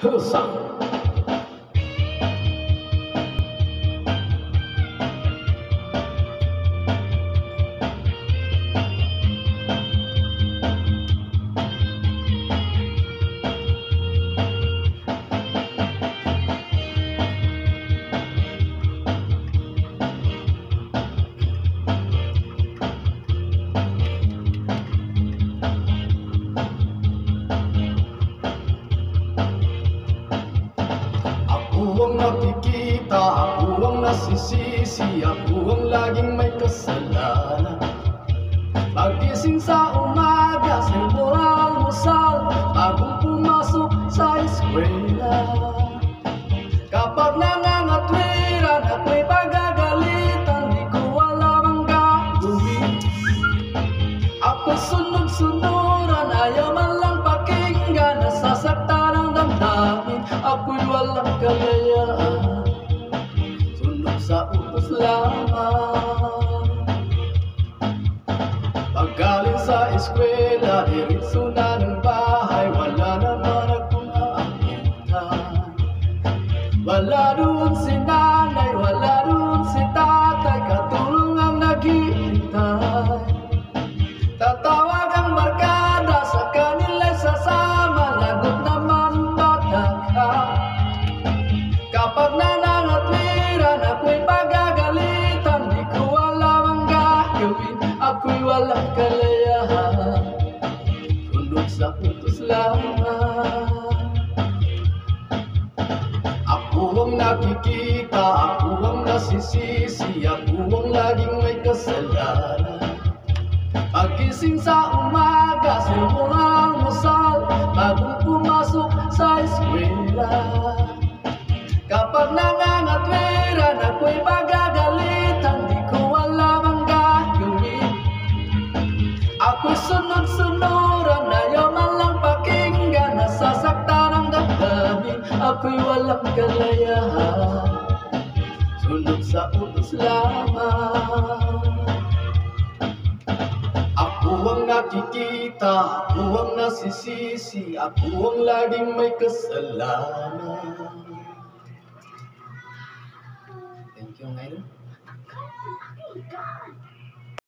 Rusak. Ako ang nakikita, ako ang nasisisi, ako ang laging may kasalanan. Pagising sa umaga, sa almusal, bagong pumasok sa eskwela. Kapag nangangatwiran, ako'y pagagalitan, di ko alam ang gagawin. Ako'y sunod-sunuran, ayaw man lang pakinggan, nasasaktan ang damdamin. Ako'y walang kalayaan, sunod sa utos lamang. Paggaling sa eskwela, diretso na ng bahay, wala naman akong naabutan. Wala doon si nanay, wala doon si tatay, katulong ang naghihintay. Tatawag ang barkada, sa kanila'y sasama, lagot naman bata ka. Kapag nanangatwiran, ako'y pagagalitan, di ko alam ang gagawin. Ako'y walang kalayahan, sunod sa utos lamang. Ako ang nakikita, ako ang nasisisi, ako ang laging may kasalanan. Pagising sa umaga, sa almusal, bagong pumasok sa eskwela. Kapag nangangatwiran, ako'y pagagalitan, di ko alam ang gagawin. Ako'y sunod-sunuran, ayaw man lang pakinggan, nasasaktan ang damdamin. Ako'y walang kalayahan, sunod sa utos lamang. Ako ang nakikita, ako ang nasisisi, ako ang laging may kasalanan.